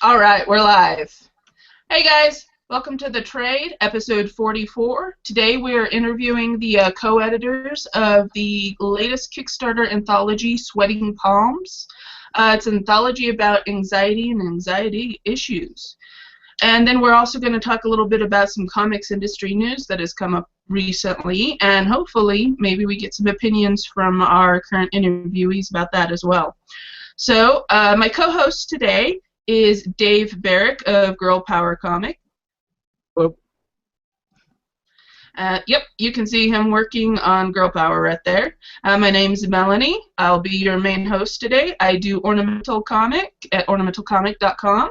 All right, we're live. Hey guys, welcome to The Trade, episode 44. Today we are interviewing the co-editors of the latest Kickstarter anthology, Sweating Palms. It's an anthology about anxiety and anxiety issues. And then we're also going to talk a little bit about some comics industry news that has come up recently, and hopefully maybe we get some opinions from our current interviewees about that as well. So my co-host today is Dave Barrick of Girl Power Comic. Hello. Yep, you can see him working on Girl Power right there. My name's Melanie. I'll be your main host today. I do Ornamental Comic at ornamentalcomic.com.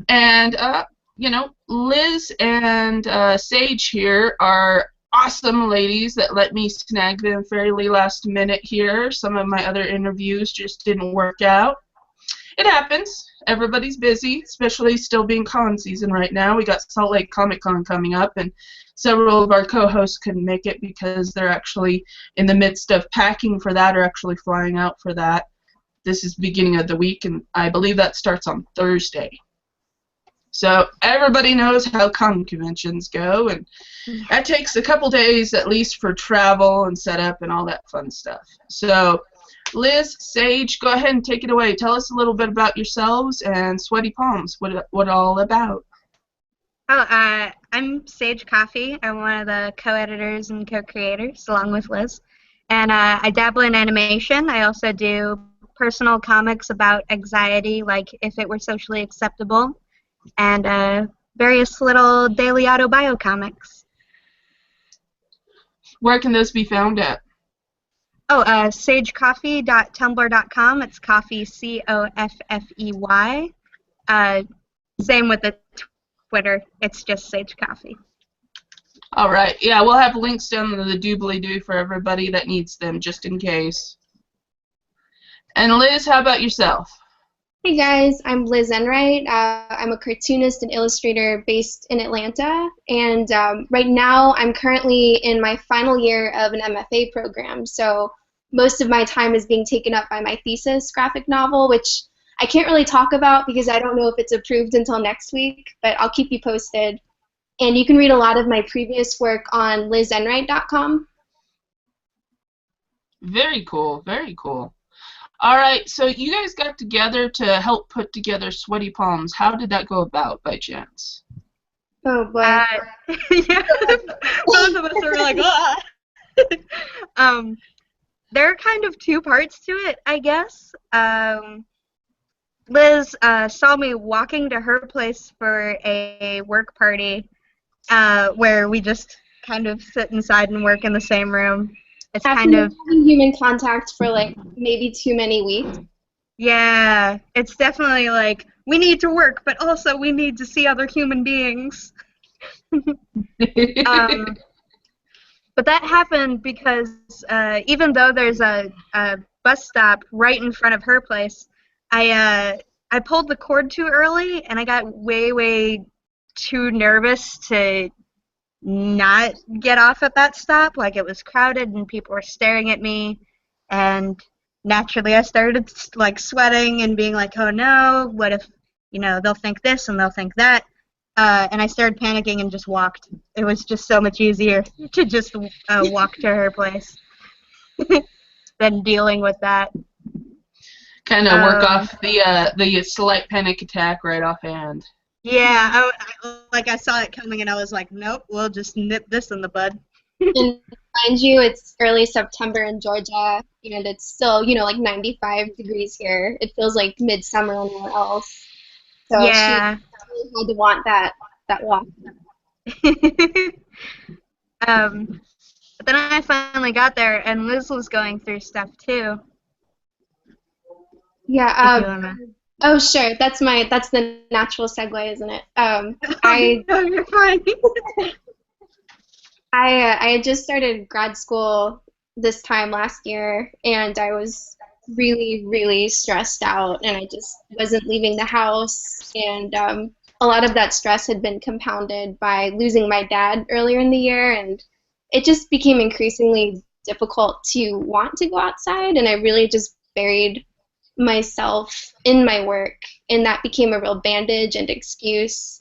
And, Liz and Sage here are awesome ladies that let me snag them fairly last minute here. Some of my other interviews just didn't work out. It happens. Everybody's busy, especially still being con season right now. We got Salt Lake Comic Con coming up, and several of our co-hosts couldn't make it because they're actually in the midst of packing for that or actually flying out for that. This is beginning of the week, and I believe that starts on Thursday. So everybody knows how con conventions go, and that takes a couple days at least for travel and setup and all that fun stuff. So Liz, Sage, go ahead and take it away. Tell us a little bit about yourselves and Sweaty Palms. What all about? I'm Sage Coffee. I'm one of the co-editors and co-creators, along with Liz. And I dabble in animation. I also do personal comics about anxiety, like If It Were Socially Acceptable, and various little daily auto-bio comics. Where can those be found at? Sagecoffee.tumblr.com. It's coffee, C-O-F-F-E-Y. Same with the Twitter. It's just Sage Coffee. All right. Yeah, we'll have links down in the doobly-doo for everybody that needs them, just in case. And Liz, how about yourself? Hey guys, I'm Liz Enright. I'm a cartoonist and illustrator based in Atlanta, and right now I'm currently in my final year of an MFA program, so most of my time is being taken up by my thesis graphic novel, which I can't really talk about because I don't know if it's approved until next week, but I'll keep you posted. And you can read a lot of my previous work on lizenright.com. Very cool, very cool. All right, so you guys got together to help put together Sweaty Palms. How did that go about, by chance? Oh, boy. Yeah, both of us are like, ah. There are kind of two parts to it, I guess. Liz saw me walking to her place for a work party where we just kind of sit inside and work in the same room. It's kind of having human contact for like maybe too many weeks. Yeah, it's definitely like we need to work, but also we need to see other human beings. But that happened because even though there's a bus stop right in front of her place, I pulled the cord too early, and I got way too nervous to not get off at that stop. Like, it was crowded and people were staring at me, and naturally I started like sweating and being like, oh no, what if they'll think this and they'll think that, and I started panicking and just walked. It was just so much easier to just walk to her place than dealing with that. Kind of work off the slight panic attack right offhand. Yeah, I saw it coming and I was like, nope, we'll just nip this in the bud. And mind you, it's early September in Georgia, and it's still, like 95 degrees here. It feels like midsummer anywhere else. So yeah. She really had to want that walk. But then I finally got there, and Liz was going through stuff too. Yeah. Oh, sure. That's the natural segue, isn't it? No, you're fine. I had just started grad school this time last year, and I was really stressed out, and I just wasn't leaving the house, and a lot of that stress had been compounded by losing my dad earlier in the year, and it just became increasingly difficult to want to go outside, and I really just buried myself in my work, and that became a real bandage and excuse.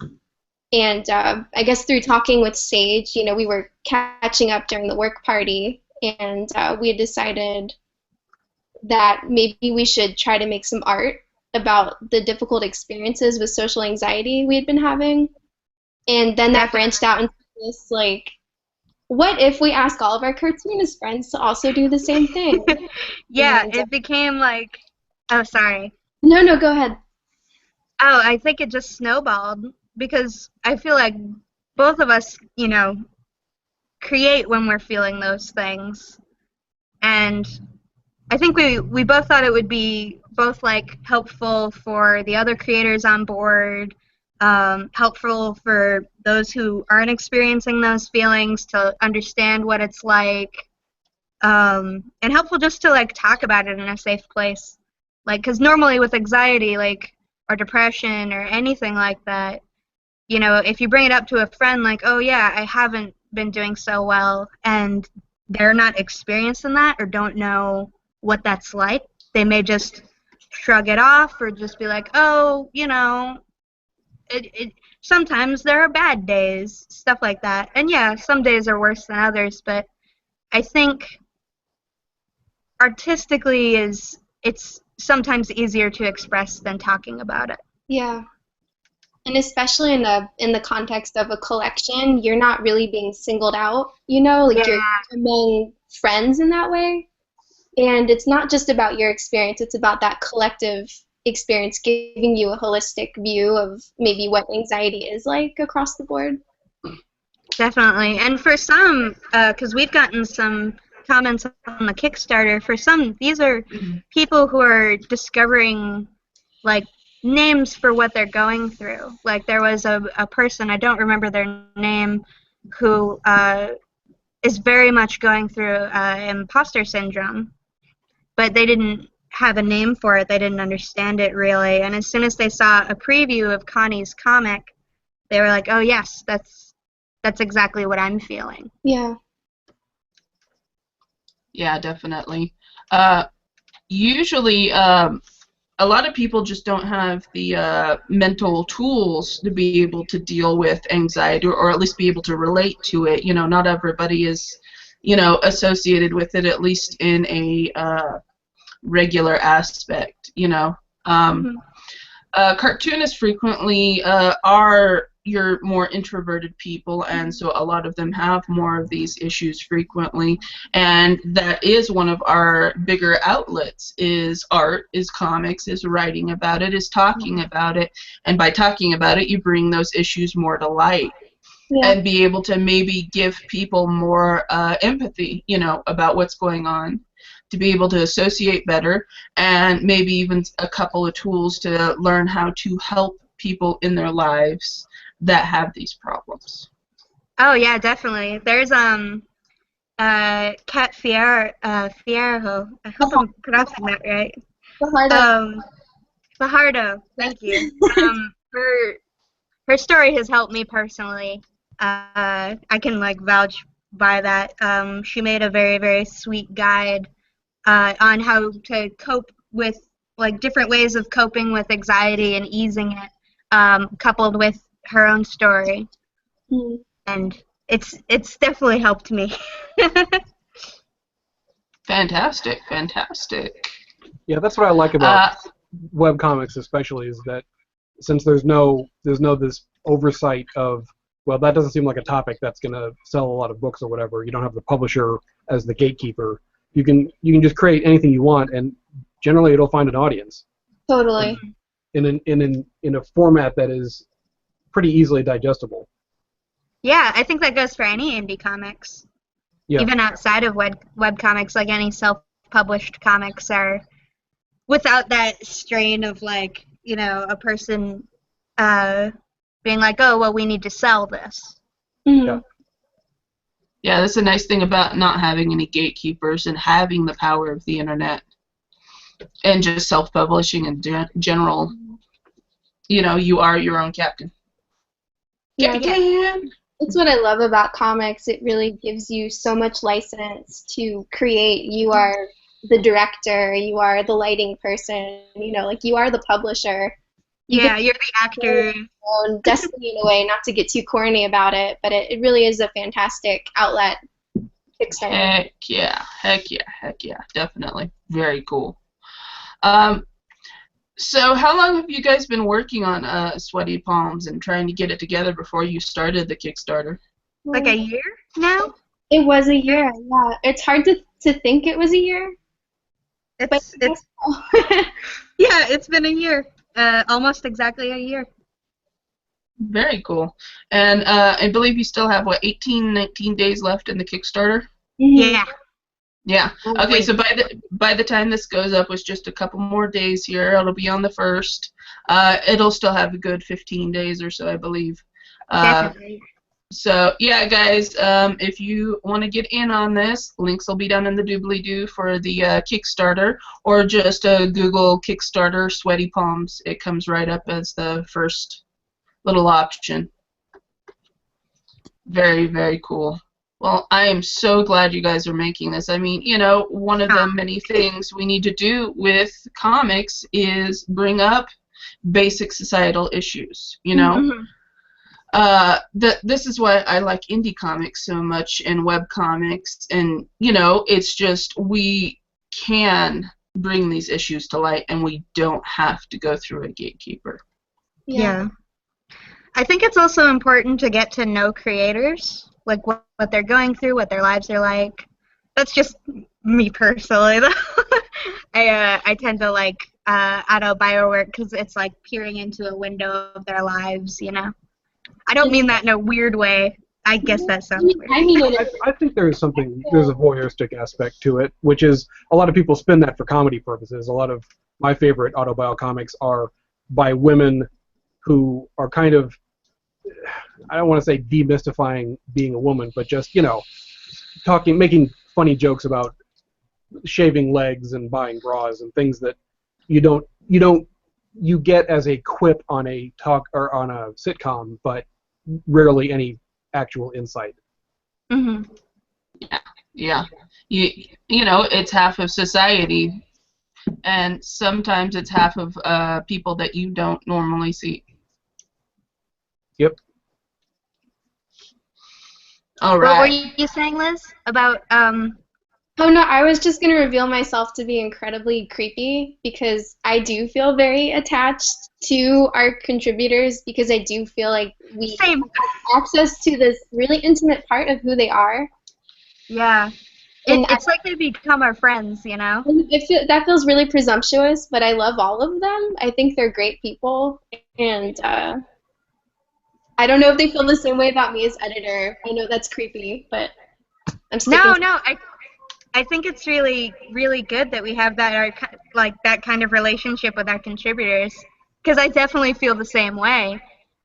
And I guess through talking with Sage, we were catching up during the work party, and we had decided that maybe we should try to make some art about the difficult experiences with social anxiety we had been having. And then that branched out into this, like, what if we ask all of our cartoonist friends to also do the same thing? Yeah, And, it became like, oh, sorry. No, go ahead. Oh, I think it just snowballed because I feel like both of us, create when we're feeling those things. And I think we both thought it would be both like helpful for the other creators on board, helpful for those who aren't experiencing those feelings to understand what it's like, and helpful just to like talk about it in a safe place. Like, because normally with anxiety, like, or depression or anything like that, if you bring it up to a friend, like, oh yeah, I haven't been doing so well, and they're not experiencing that or don't know what that's like, they may just shrug it off or just be like, oh, sometimes there are bad days, stuff like that. And yeah, some days are worse than others, but I think artistically it's sometimes easier to express than talking about it. Yeah. And especially in the context of a collection, you're not really being singled out, like you're among friends in that way. And it's not just about your experience, it's about that collective experience giving you a holistic view of maybe what anxiety is like across the board. Definitely. And for some, because we've gotten some comments on the Kickstarter, for some, these are people who are discovering, like, names for what they're going through. Like, there was a person, I don't remember their name, who is very much going through imposter syndrome, but they didn't have a name for it. They didn't understand it really. And as soon as they saw a preview of Connie's comic, they were like, oh yes, that's exactly what I'm feeling. Yeah. Yeah, definitely. Usually, a lot of people just don't have the mental tools to be able to deal with anxiety, or at least be able to relate to it. Not everybody is, associated with it, at least in a regular aspect. Cartoonists frequently are your more introverted people, and so a lot of them have more of these issues frequently, and that is one of our bigger outlets, is art, is comics, is writing about it, is talking about it, and by talking about it you bring those issues more to light. Yeah. And be able to maybe give people more empathy, about what's going on, to be able to associate better, and maybe even a couple of tools to learn how to help people in their lives that have these problems. Oh yeah, definitely. There's Kat Fierro. I hope I'm pronouncing that right. Fajardo. Thank you. Her story has helped me personally. I can vouch by that. She made a very, very sweet guide on how to cope with different ways of coping with anxiety and easing it, coupled with her own story, and it's definitely helped me. Fantastic. Yeah, that's what I like about webcomics, especially, is that since there's no this oversight of, well, that doesn't seem like a topic that's going to sell a lot of books or whatever. You don't have the publisher as the gatekeeper. You can just create anything you want, and generally it'll find an audience. Totally. In a format that is pretty easily digestible. Yeah, I think that goes for any indie comics. Yeah. Even outside of webcomics, like any self-published comics are without that strain of a person being like, oh, well, we need to sell this. Yeah. Yeah, that's a nice thing about not having any gatekeepers and having the power of the internet and just self-publishing in general. You are your own captain. Yeah, that's what I love about comics. It really gives you so much license to create. You are the director, you are the lighting person, you know, like you are the publisher. You Yeah, get you're the actor. your own destiny in a way, not to get too corny about it, but it really is a fantastic outlet. Kickstarter. Heck yeah, heck yeah, heck yeah, definitely. Very cool. So how long have you guys been working on Sweaty Palms and trying to get it together before you started the Kickstarter? Like a year now? It was a year, yeah. It's hard to think it was a year. It's yeah, it's been a year. Almost exactly a year. Very cool. And I believe you still have, what, 18, 19 days left in the Kickstarter? Yeah. Yeah. Okay, so by the time this goes up, it's just a couple more days here. It'll be on the 1st. It'll still have a good 15 days or so, I believe. Definitely. So, yeah, guys, if you want to get in on this, links will be down in the doobly-doo for the Kickstarter, or just Google Kickstarter Sweaty Palms. It comes right up as the first little option. Very, very cool. Well, I am so glad you guys are making this. I mean, you know, one of the many things we need to do with comics is bring up basic societal issues, you know? This is why I like indie comics so much and web comics, and, you know, it's just we can bring these issues to light and we don't have to go through a gatekeeper. Yeah. I think it's also important to get to know creators, like what they're going through, what their lives are like. That's just me personally, though. I tend to like auto-bio work because it's like peering into a window of their lives, you know? I don't mean that in a weird way. I guess that sounds weird. I think there's a voyeuristic aspect to it, which is a lot of people spin that for comedy purposes. A lot of my favorite auto-bio comics are by women who are kind of, I don't want to say demystifying being a woman, but just, you know, making funny jokes about shaving legs and buying bras and things that you get as a quip on a talk or on a sitcom, but rarely any actual insight. Yeah. You know, it's half of society, and sometimes it's half of people that you don't normally see. Yep. All right. What were you saying, Liz? About Oh no, I was just going to reveal myself to be incredibly creepy because I do feel very attached to our contributors because I do feel like we have access to this really intimate part of who they are. Yeah. It's like they become our friends, you know? That feels really presumptuous, but I love all of them. I think they're great people, and I don't know if they feel the same way about me as editor. I know that's creepy, but I'm sticking No, I think it's really, really good that we have that kind of relationship with our contributors, because I definitely feel the same way.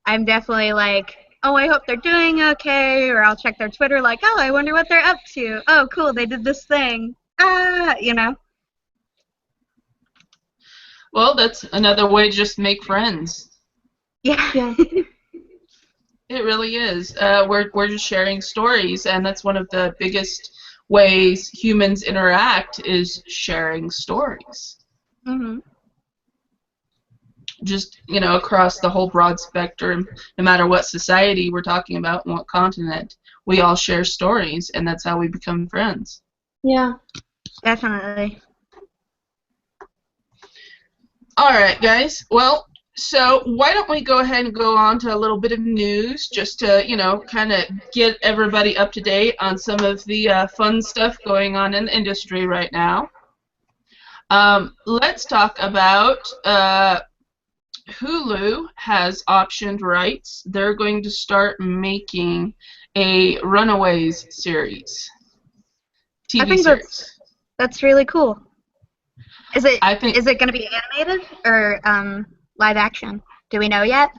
I'm definitely like, oh, I hope they're doing okay, or I'll check their Twitter like, oh, I wonder what they're up to. Oh, cool, they did this thing. You know. Well, that's another way to just make friends. Yeah. It really is. We're just sharing stories, and that's one of the biggest ways humans interact is sharing stories. Just, you know, across the whole broad spectrum, no matter what society we're talking about and what continent, we all share stories, and that's how we become friends. Yeah. Definitely. All right, guys. Well, so why don't we go ahead and go on to a little bit of news just to, you know, kind of get everybody up to date on some of the fun stuff going on in the industry right now. Let's talk about Hulu has optioned rights. They're going to start making a Runaways series. TV series. That's really cool. Is it going to be animated or live action? Do we know yet?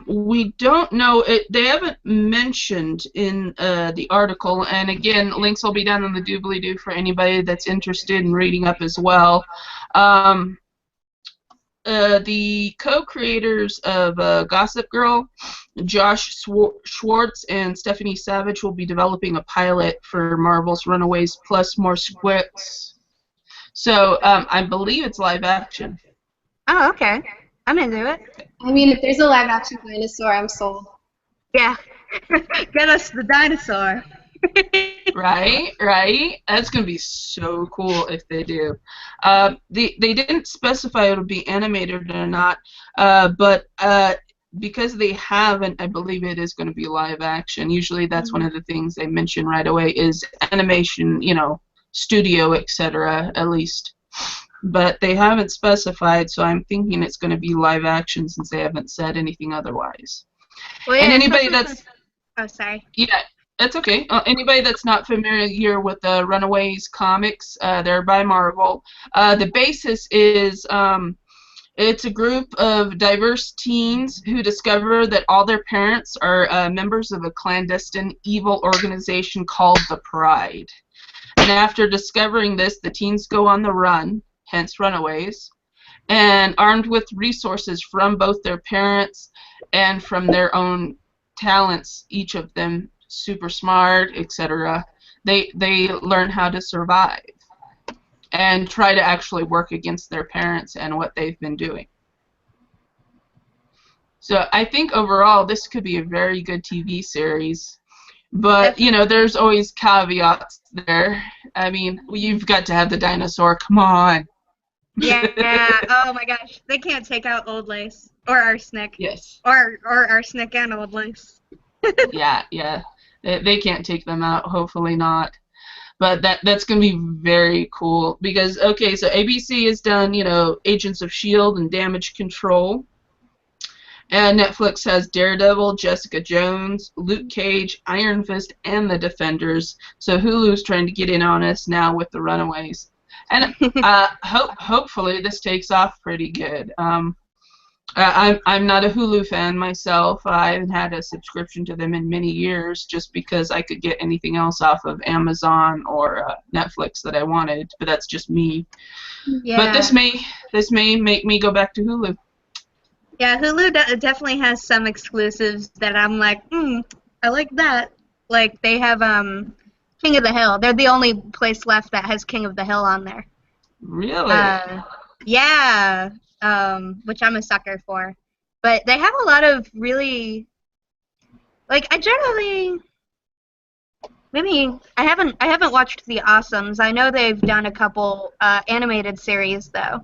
We don't know. They haven't mentioned in the article, and again, links will be down in the doobly-doo for anybody that's interested in reading up as well. The co-creators of Gossip Girl, Josh Schwartz and Stephanie Savage, will be developing a pilot for Marvel's Runaways plus more scripts So I believe it's live action. Oh, okay. I'm into it. I mean, if there's a live action dinosaur, I'm sold. Yeah. Get us the dinosaur. Right, right. That's gonna be so cool if they do. They didn't specify it'll be animated or not, but because they haven't, I believe it is going to be live action. Usually, that's one of the things they mention right away is animation, studio, etc. At least, but they haven't specified, so I'm thinking it's going to be live action since they haven't said anything otherwise. Well, yeah, And anybody that's oh, sorry. yeah, that's okay. Anybody that's not familiar with the Runaways comics, they're by Marvel. The basis is it's a group of diverse teens who discover that all their parents are members of a clandestine evil organization called the Pride. And after discovering this, the teens go on the run, hence Runaways, and armed with resources from both their parents and from their own talents, each of them super smart, etc. They learn how to survive and try to actually work against their parents and what they've been doing. So I think overall this could be a very good TV series. But, there's always caveats there. I mean, you've got to have the dinosaur. Come on. Yeah. Oh my gosh. They can't take out Old Lace or Arsenic. Yes. Or Arsenic and Old Lace. Yeah. They can't take them out. Hopefully not. But that's going to be very cool because, okay, so ABC has done, Agents of S.H.I.E.L.D. and Damage Control. And Netflix has Daredevil, Jessica Jones, Luke Cage, Iron Fist, and The Defenders. So Hulu's trying to get in on us now with the Runaways. And hopefully this takes off pretty good. I'm not a Hulu fan myself. I haven't had a subscription to them in many years just because I could get anything else off of Amazon or Netflix that I wanted. But that's just me. Yeah. But this may make me go back to Hulu. Yeah, Hulu definitely has some exclusives that I'm like, I like that. Like, they have King of the Hill. They're the only place left that has King of the Hill on there. Really? Yeah, which I'm a sucker for. But they have a lot of really, like, I haven't watched The Awesomes. I know they've done a couple animated series, though.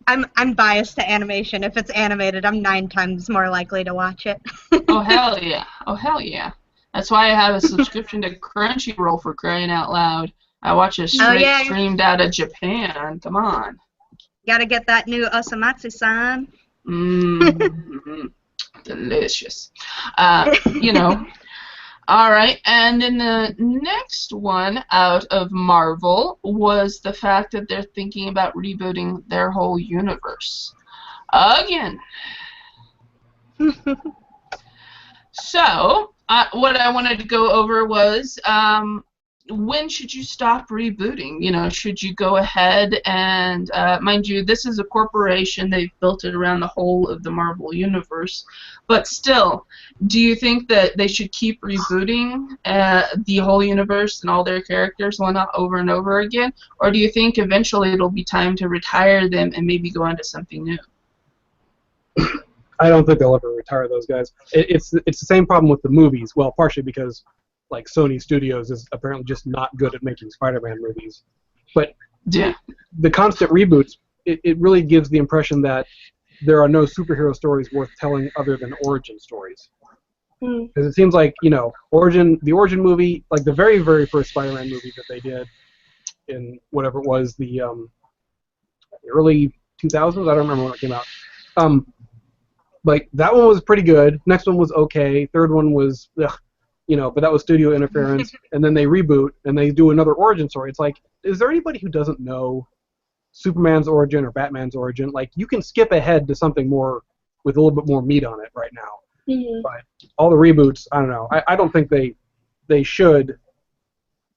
I'm biased to animation. If it's animated, I'm 9 times more likely to watch it. Oh, hell yeah. That's why I have a subscription to Crunchyroll, for crying out loud. I watch it straight streamed out of Japan. Come on. Gotta get that new Osamatsu-san. Delicious. All right, and then the next one out of Marvel was the fact that they're thinking about rebooting their whole universe. Again. So, what I wanted to go over was when should you stop rebooting? Should you go ahead and, mind you, this is a corporation. They've built it around the whole of the Marvel Universe. But still, do you think that they should keep rebooting the whole universe and all their characters, well, not over and over again? Or do you think eventually it'll be time to retire them and maybe go on to something new? I don't think they'll ever retire those guys. It's the same problem with the movies. Well, partially because like Sony Studios is apparently just not good at making Spider-Man movies. But yeah, the constant reboots, it really gives the impression that there are no superhero stories worth telling other than origin stories. Because it seems like, the origin movie, like the very, very first Spider-Man movie that they did in whatever it was, the early 2000s, I don't remember when it came out. Like, that one was pretty good. Next one was okay. Third one was, but that was studio interference. And then they reboot, and they do another origin story. It's like, is there anybody who doesn't know Superman's origin or Batman's origin? Like, you can skip ahead to something more with a little bit more meat on it right now. Mm-hmm. But all the reboots, I don't know. I don't think they should.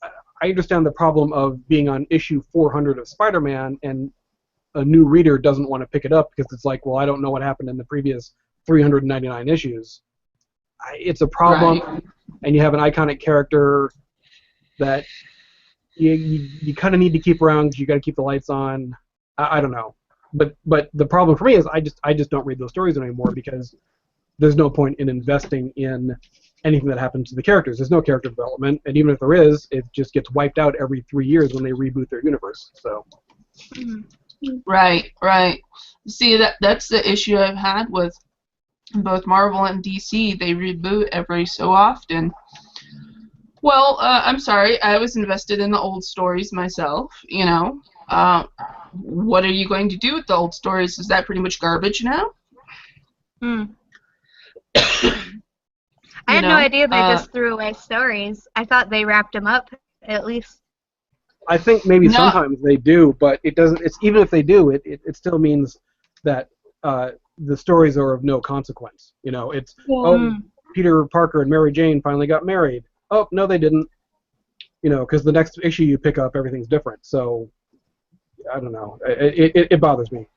I understand the problem of being on issue 400 of Spider-Man and a new reader doesn't want to pick it up because it's like, well, I don't know what happened in the previous 399 issues. It's a problem, right. And you have an iconic character that you kind of need to keep around because you got to keep the lights on. I don't know, but the problem for me is I just don't read those stories anymore because there's no point in investing in anything that happens to the characters. There's no character development, and even if there is, it just gets wiped out every 3 years when they reboot their universe. So. Right. See, that's the issue I've had with both Marvel and DC. They reboot every so often. Well, I'm sorry. I was invested in the old stories myself. What are you going to do with the old stories? Is that pretty much garbage now? I had no idea they just threw away stories. I thought they wrapped them up, at least. I think maybe sometimes they do, but it doesn't. It's even if they do, it still means that the stories are of no consequence. It's Peter Parker and Mary Jane finally got married. Oh no, they didn't. Because the next issue you pick up, everything's different. So I don't know. It bothers me.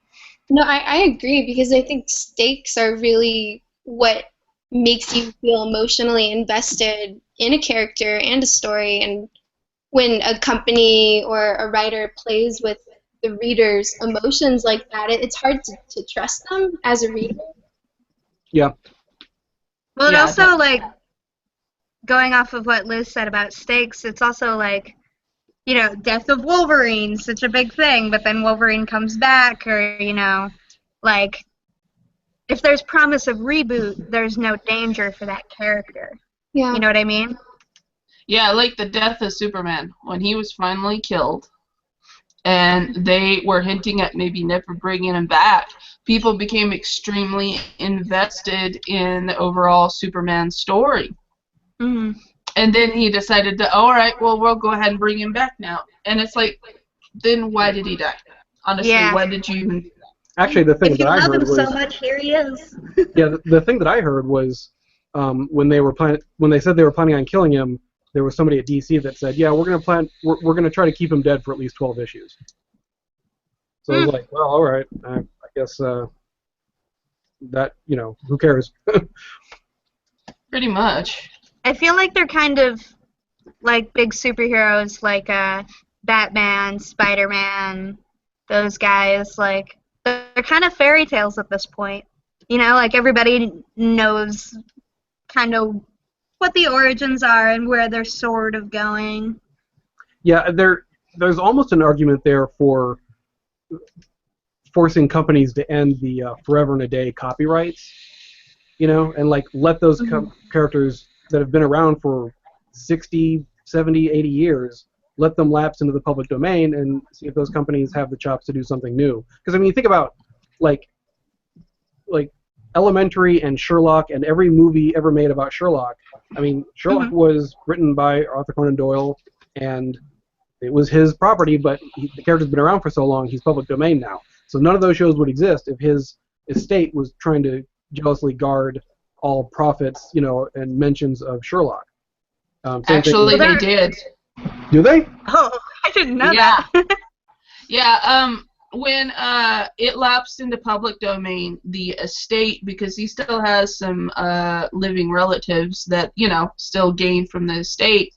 No, I agree because I think stakes are really what makes you feel emotionally invested in a character and a story. And when a company or a writer plays with the reader's emotions like that, it's hard to trust them as a reader. Yeah. Well, it also, like, going off of what Liz said about stakes, it's also like, death of Wolverine, such a big thing, but then Wolverine comes back, or, like, if there's promise of reboot, there's no danger for that character. Yeah. You know what I mean? Yeah, like the death of Superman, when he was finally killed, and they were hinting at maybe never bringing him back. People became extremely invested in the overall Superman story. Mm-hmm. And then he decided to, all right, well, we'll go ahead and bring him back now. And it's like, then why did he die? Honestly, why did you even do that? Actually, the thing that I heard was... If you love him so much, here he is. Yeah, the thing that I heard was when they said they were planning on killing him, there was somebody at DC that said, yeah, we're gonna try to keep him dead for at least 12 issues. So I was like, well, all right, I guess that, who cares? Pretty much. I feel like they're kind of like big superheroes, like Batman, Spider-Man, those guys. Like, they're kind of fairy tales at this point. Like everybody knows kind of what the origins are and where they're sort of going. Yeah, there's almost an argument there for forcing companies to end the forever and a day copyrights, and like let those characters that have been around for 60, 70, 80 years, let them lapse into the public domain and see if those companies have the chops to do something new. Because I mean, you think about like Elementary and Sherlock and every movie ever made about Sherlock. I mean, Sherlock was written by Arthur Conan Doyle, and it was his property, but the character's been around for so long, he's public domain now. So none of those shows would exist if his estate was trying to jealously guard all profits, and mentions of Sherlock. Actually, they did. Do they? Oh, I didn't know that. Yeah, when it lapsed into public domain, the estate, because he still has some living relatives that, still gain from the estate,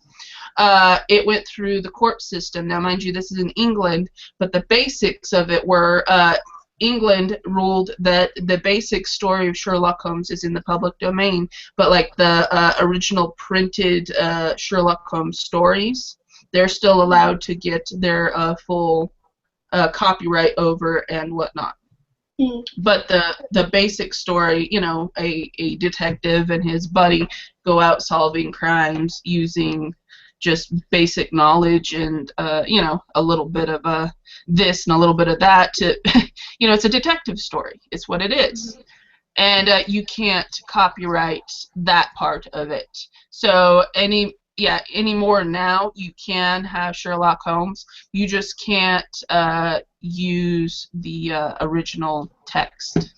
it went through the court system. Now, mind you, this is in England, but the basics of it were England ruled that the basic story of Sherlock Holmes is in the public domain, but like the original printed Sherlock Holmes stories, they're still allowed to get their full copyright over and whatnot. But the basic story, a detective and his buddy go out solving crimes using just basic knowledge and a little bit of this and a little bit of that to it's a detective story. It's what it is. And you can't copyright that part of it. So anymore now you can have Sherlock Holmes. You just can't use the original text.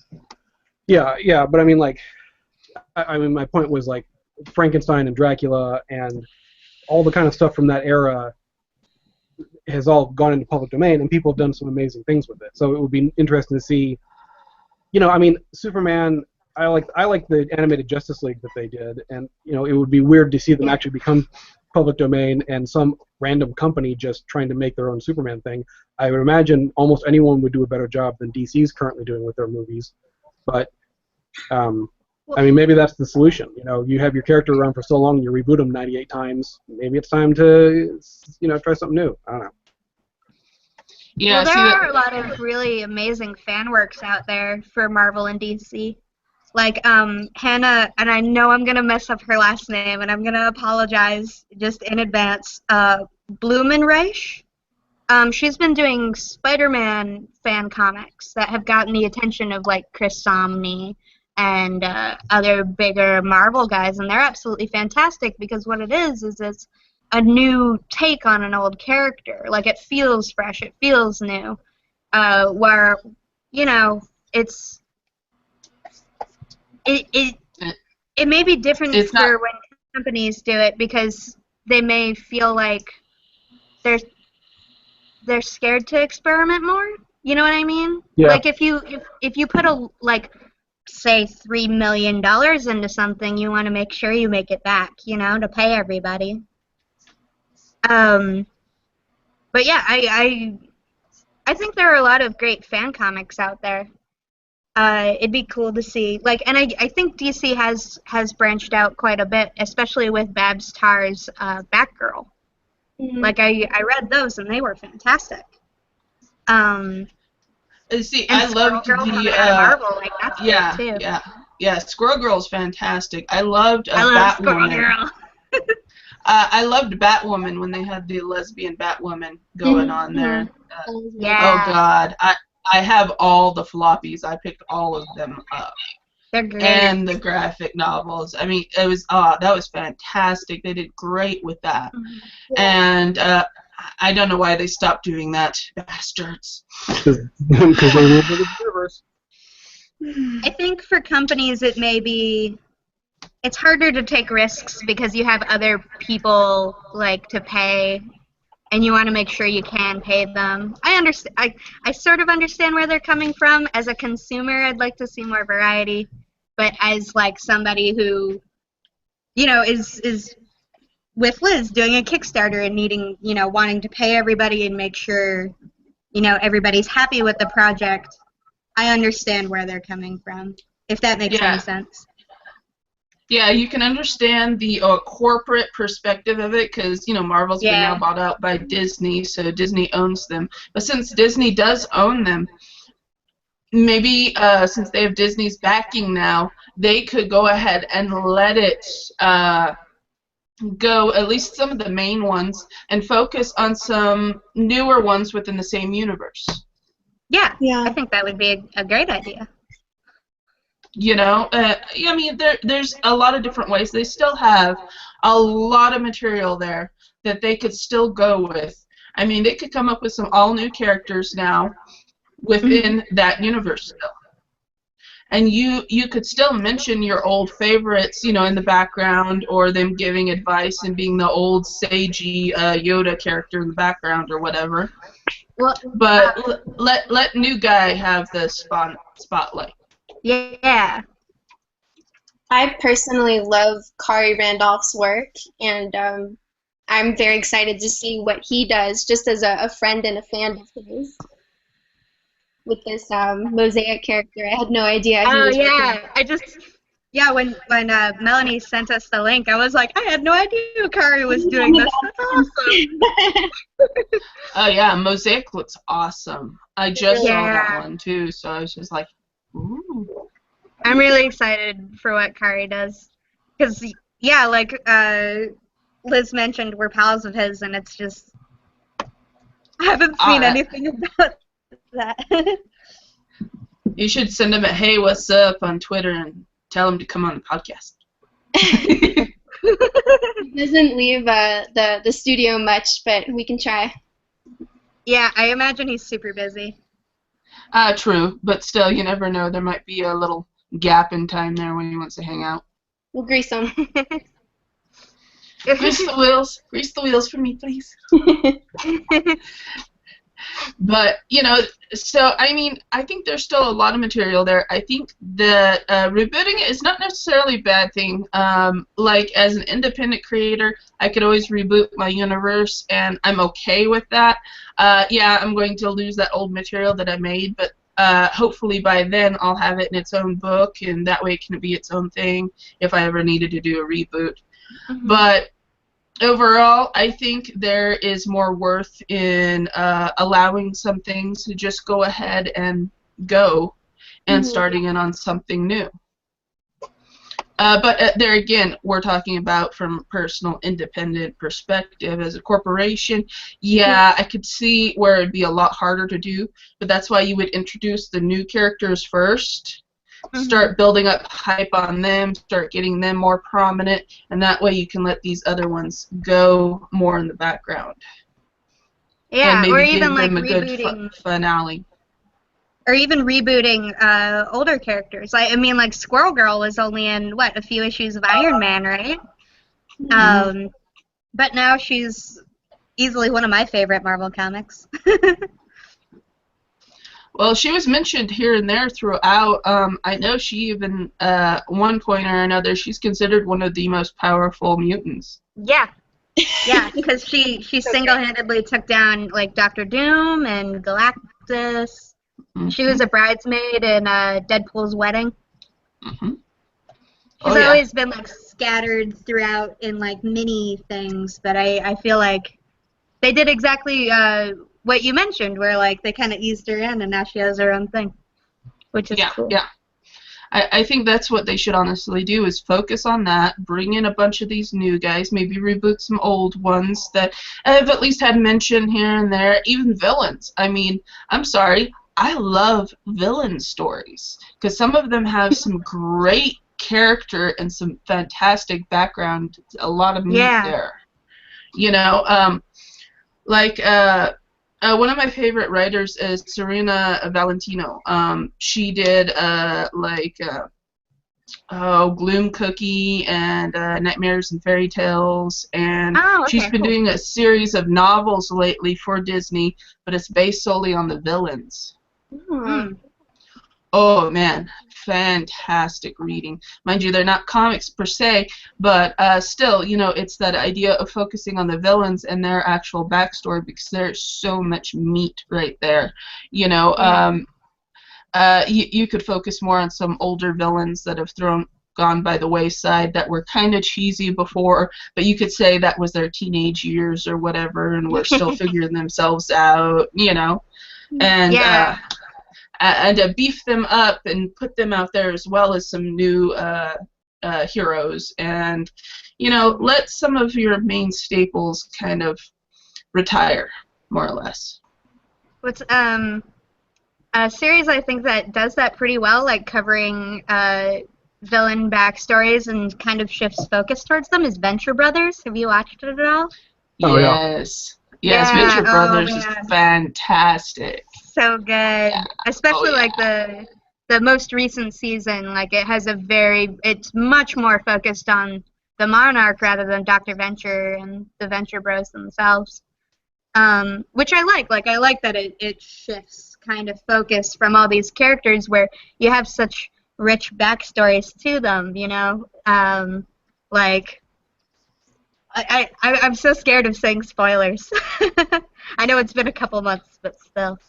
Yeah, but I mean, like, my point was like Frankenstein and Dracula and all the kind of stuff from that era has all gone into public domain, and people have done some amazing things with it. So it would be interesting to see. I mean, Superman. I like the animated Justice League that they did, and it would be weird to see them actually become public domain and some random company just trying to make their own Superman thing, I would imagine almost anyone would do a better job than DC's currently doing with their movies. But I mean, maybe that's the solution. You know, you have your character around for so long, you reboot them 98 times. Maybe it's time to, you know, try something new. I don't know. Yeah, well, there are a lot of really amazing fan works out there for Marvel and DC. Like Hannah, and I know I'm gonna mess up her last name, and I'm gonna apologize just in advance. Blumenreich. She's been doing Spider-Man fan comics that have gotten the attention of like Chris Samnee and other bigger Marvel guys, and they're absolutely fantastic because what it is it's a new take on an old character. Like it feels fresh, it feels new. Where, you know, it may be different for when companies do it because they may feel like they're scared to experiment more. You know what I mean? Yeah. Like if you put say $3 million into something, you want to make sure you make it back, you know, to pay everybody. But yeah, I think there are a lot of great fan comics out there. It'd be cool to see, like, and I think DC has branched out quite a bit, especially with Babs Tarr's Batgirl. Mm-hmm. Like I read those and they were fantastic. See, I loved the Marvel, like that's yeah, good too. yeah. Squirrel Girl's fantastic. I loved love Squirrel Batwoman. Girl. I loved Batwoman when they had the lesbian Batwoman going on there. Yeah. Oh God, I have all the floppies. I picked all of them up. They're great. And the graphic novels. I mean, it was that was fantastic. They did great with that. Mm-hmm. And I don't know why they stopped doing that, bastards. Because they rule the universe. I think for companies it's harder to take risks because you have other people like to pay, and you want to make sure you can pay them. I understand. I sort of understand where they're coming from. As a consumer, I'd like to see more variety, but as like somebody who, you know, is with Liz doing a Kickstarter and needing, you know, wanting to pay everybody and make sure, you know, everybody's happy with the project, I understand where they're coming from, if that makes any sense. Yeah, you can understand the corporate perspective of it because, you know, Marvel's been now bought out by Disney, so Disney owns them. But since Disney does own them, maybe since they have Disney's backing now, they could go ahead and let it go, at least some of the main ones, and focus on some newer ones within the same universe. Yeah. I think that would be a great idea. You know, I mean, there's a lot of different ways. They still have a lot of material there that they could still go with. I mean, they could come up with some all-new characters now within that universe still. And you could still mention your old favorites, you know, in the background, or them giving advice and being the old sagey Yoda character in the background or whatever. Well, but let new guy have the spotlight. Yeah. I personally love Kari Randolph's work, and I'm very excited to see what he does, just as a friend and a fan of his. With this Mosaic character, I had no idea. Oh yeah, when Melanie sent us the link, I was like, I had no idea Kari was doing this. That's awesome. Oh yeah, Mosaic looks awesome. I just saw that one too, so I was just like, ooh. I'm really excited for what Kari does, because like Liz mentioned, we're pals of his, and it's just I haven't seen anything about that. You should send him a hey, what's up on Twitter and tell him to come on the podcast. He doesn't leave the studio much, but we can try. Yeah, I imagine he's super busy. True, but still, you never know. There might be a little gap in time there when he wants to hang out. We'll grease him. Grease the wheels. Grease the wheels for me, please. But, so, I mean, I think there's still a lot of material there. I think that rebooting it is not necessarily a bad thing. Like, as an independent creator, I could always reboot my universe, and I'm okay with that. Yeah, I'm going to lose that old material that I made, but hopefully by then I'll have it in its own book, and that way it can be its own thing if I ever needed to do a reboot. Mm-hmm. But overall, I think there is more worth in allowing some things to just go ahead and go and starting in on something new. But there again, we're talking about from a personal, independent perspective. As a corporation, yeah, I could see where it'd be a lot harder to do, but that's why you would introduce the new characters first, start building up hype on them, start getting them more prominent, and that way you can let these other ones go more in the background. Yeah, and maybe or give even like them a good rebooting. finale. Or even rebooting older characters. I mean, like Squirrel Girl was only in a few issues of Iron Man, right? But now she's easily one of my favorite Marvel comics. Well, she was mentioned here and there throughout. I know she even, one point or another, she's considered one of the most powerful mutants. Yeah, because she single-handedly took down like Doctor Doom and Galactus. She was a bridesmaid in Deadpool's wedding. She's always been like scattered throughout in like mini things, but I feel like they did exactly what you mentioned, where like they kind of eased her in, and now she has her own thing, which is cool. Yeah. I think that's what they should honestly do, is focus on that, bring in a bunch of these new guys, maybe reboot some old ones that have at least had mention here and there, even villains. I mean, I'm sorry, I love villain stories, because some of them have some great character and some fantastic background, a lot of meat there. One of my favorite writers is Serena Valentino. She did Gloom Cookie and Nightmares and Fairy Tales, and she's been doing a series of novels lately for Disney, but it's based solely on the villains. Oh man, fantastic reading. Mind you, they're not comics per se, but still, it's that idea of focusing on the villains and their actual backstory, because there's so much meat right there. You could focus more on some older villains that have gone by the wayside, that were kind of cheesy before, but you could say that was their teenage years or whatever, and were still figuring themselves out, and beef them up and put them out there, as well as some new heroes, and let some of your main staples kind of retire, more or less. What's a series I think that does that pretty well, like covering villain backstories and kind of shifts focus towards them, is Venture Brothers. Have you watched it at all? Oh, yes. Yes, Venture Brothers is fantastic. So good, especially like the most recent season. Like it has it's much more focused on the Monarch rather than Dr. Venture and the Venture Bros themselves, which I like. Like I like that it shifts kind of focus from all these characters where you have such rich backstories to them. I'm so scared of saying spoilers. I know it's been a couple months, but still.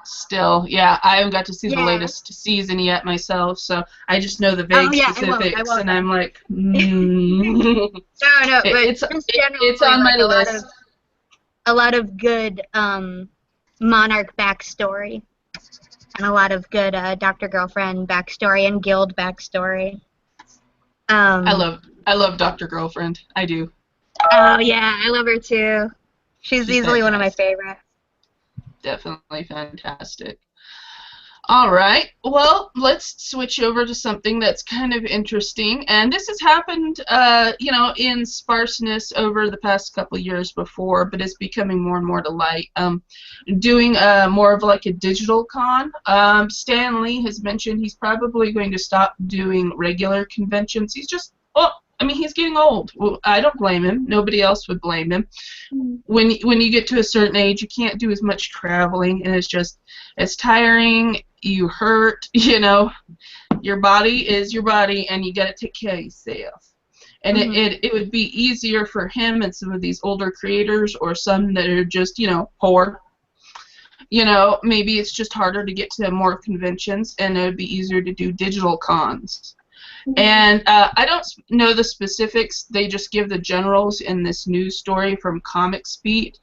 Still, yeah, I haven't got to see the latest season yet myself, so I just know the vague specifics, I won't. And I'm like, No, but it's on my list. A lot of good Monarch backstory, and a lot of good Dr. Girlfriend backstory and Guild backstory. I love Dr. Girlfriend. I do. Oh yeah, I love her too. She's easily one of my favorites. Definitely fantastic. All right, well, let's switch over to something that's kind of interesting, and this has happened, in sparseness over the past couple of years before, but it's becoming more and more to light. Doing more of like a digital con. Stan Lee has mentioned he's probably going to stop doing regular conventions. He's just, I mean, he's getting old. Well, I don't blame him. Nobody else would blame him. When you get to a certain age, you can't do as much traveling, and it's tiring. You hurt, Your body is your body, and you got to take care of yourself. And it would be easier for him and some of these older creators, or some that are just, poor. Maybe it's just harder to get to more conventions, and it would be easier to do digital cons. And I don't know the specifics. They just give the generals in this news story from Comic Speed.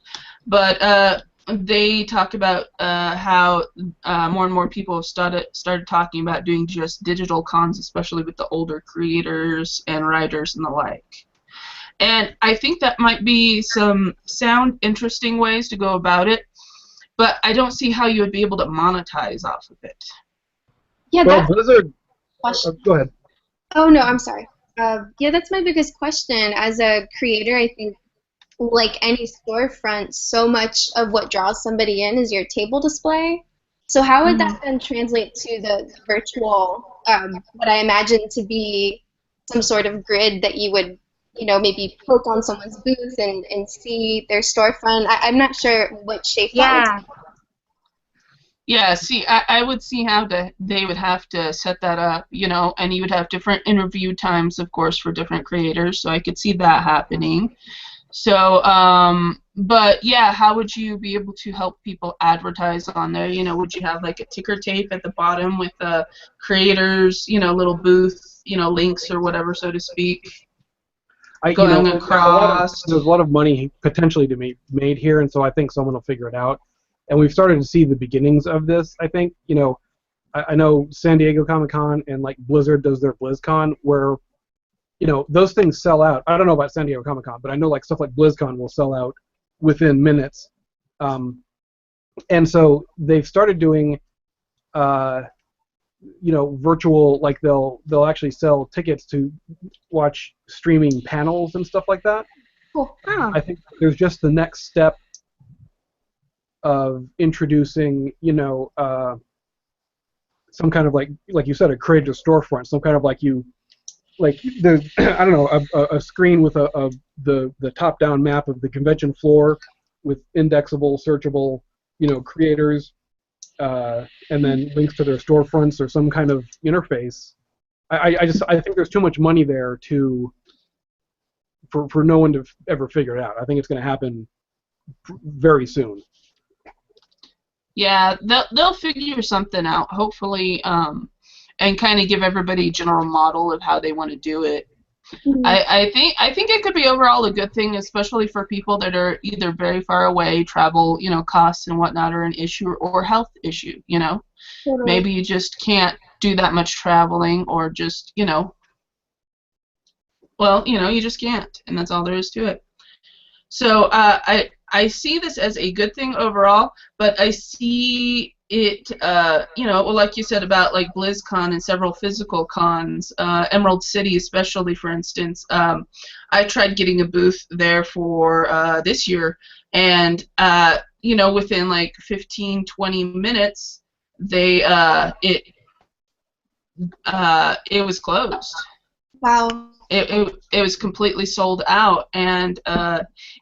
But they talk about how more and more people have started talking about doing just digital cons, especially with the older creators and writers and the like. And I think that might be some interesting ways to go about it, but I don't see how you would be able to monetize off of it. Yeah, well, Blizzard. Go ahead. Oh, no, I'm sorry. Yeah, that's my biggest question. As a creator, I think, like any storefront, so much of what draws somebody in is your table display. So how would that then translate to the virtual, what I imagine to be some sort of grid that you would, maybe poke on someone's booth and see their storefront? I'm not sure what shape that would take. Yeah, see, I would see how they would have to set that up, and you would have different interview times, of course, for different creators, so I could see that happening. So, but yeah, how would you be able to help people advertise on there? Would you have like a ticker tape at the bottom with the creators, little booth, links or whatever, so to speak, going across? There's a lot of money potentially to be made here, and so I think someone will figure it out. And we've started to see the beginnings of this, I think. I know San Diego Comic-Con and like Blizzard does their BlizzCon, where, those things sell out. I don't know about San Diego Comic-Con, but I know like stuff like BlizzCon will sell out within minutes. And so they've started doing, virtual, like they'll actually sell tickets to watch streaming panels and stuff like that. Cool. Oh. I think there's just the next step of introducing, some kind of like you said, a creator storefront, some kind of there's I don't know, a screen with the top-down map of the convention floor with indexable, searchable, creators, and then links to their storefronts or some kind of interface. I think there's too much money there for no one to ever figure it out. I think it's going to happen very soon. Yeah, they'll figure something out, hopefully, and kind of give everybody a general model of how they want to do it. I think it could be overall a good thing, especially for people that are either very far away, travel, costs and whatnot are an issue, or health issue, Totally. Maybe you just can't do that much traveling, or just, you just can't, and that's all there is to it. So I see this as a good thing overall, but I see it, like you said about like BlizzCon and several physical cons, Emerald City especially, for instance. I tried getting a booth there for this year, and within like 15-20 minutes, it was closed. Wow. It was completely sold out, and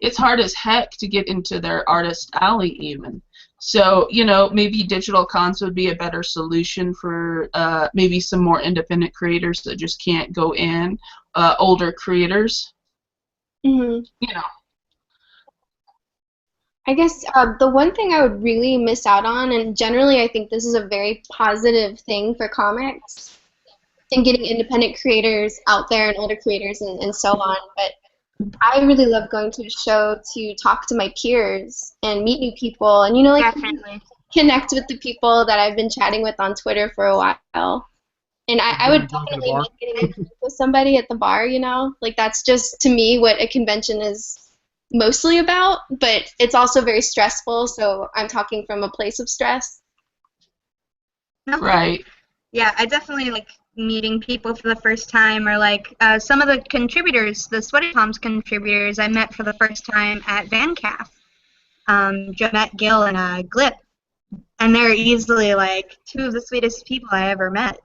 it's hard as heck to get into their artist alley even. So, maybe digital cons would be a better solution for maybe some more independent creators that just can't go in, older creators. I guess the one thing I would really miss out on, and generally I think this is a very positive thing for comics, and getting independent creators out there and older creators and so on, but I really love going to a show to talk to my peers and meet new people and, Definitely. connect with the people that I've been chatting with on Twitter for a while. And I would definitely miss getting to with somebody at the bar, Like, that's just, to me, what a convention is mostly about, but it's also very stressful, so I'm talking from a place of stress. Right. Yeah, I definitely like meeting people for the first time, or like some of the contributors, the Sweaty Palms contributors, I met for the first time at VanCaf. Jeanette Gill and Glip, and they're easily like two of the sweetest people I ever met.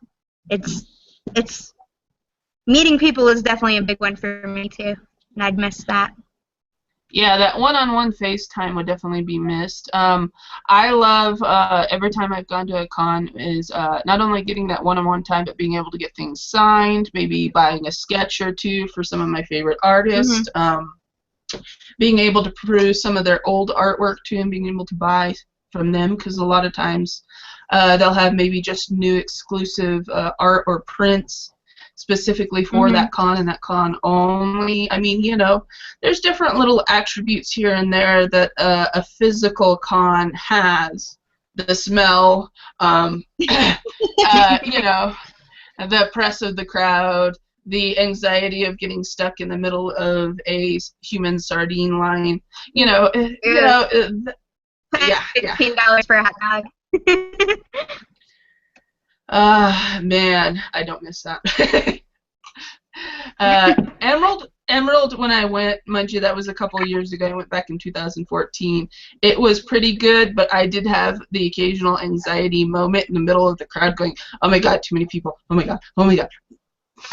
It's meeting people is definitely a big one for me too, and I'd miss that. Yeah, that one-on-one FaceTime would definitely be missed. I love every time I've gone to a con is not only getting that one-on-one time, but being able to get things signed, maybe buying a sketch or two for some of my favorite artists, being able to peruse some of their old artwork too, and being able to buy from them, because a lot of times they'll have maybe just new exclusive art or prints specifically for that con and that con only. I mean, you know, there's different little attributes here and there that a physical con has. The smell, you know, the press of the crowd, the anxiety of getting stuck in the middle of a human sardine line. You know, yeah. $15 for a hot dog. Man, I don't miss that. Emerald, when I went, mind you, that was a couple of years ago. I went back in 2014. It was pretty good, but I did have the occasional anxiety moment in the middle of the crowd going, oh my god, too many people. Oh my god, oh my god.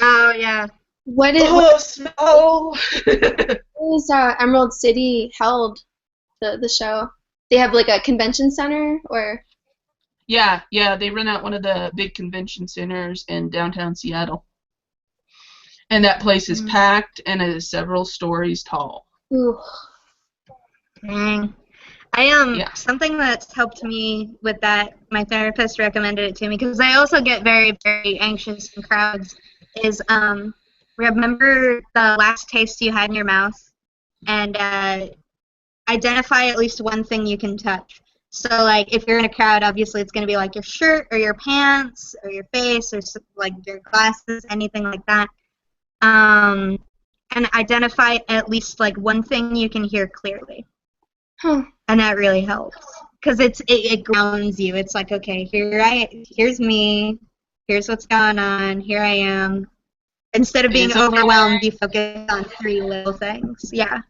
Oh, yeah. What Smell! is Emerald City held, the show? They have like a convention center, or? Yeah, they rent out one of the big convention centers in downtown Seattle. And that place is packed, and it is several stories tall. Ooh. Dang. Something that's helped me with that, my therapist recommended it to me, because I also get very, very anxious in crowds, is remember the last taste you had in your mouth, and identify at least one thing you can touch. So, like, if you're in a crowd, obviously it's going to be like your shirt or your pants or your face or like your glasses, anything like that. And identify at least like one thing you can hear clearly. And that really helps, because it grounds you. It's like, okay, here's me, here's what's going on, here I am. Instead of being overwhelmed, you focus on 3 little things. Yeah.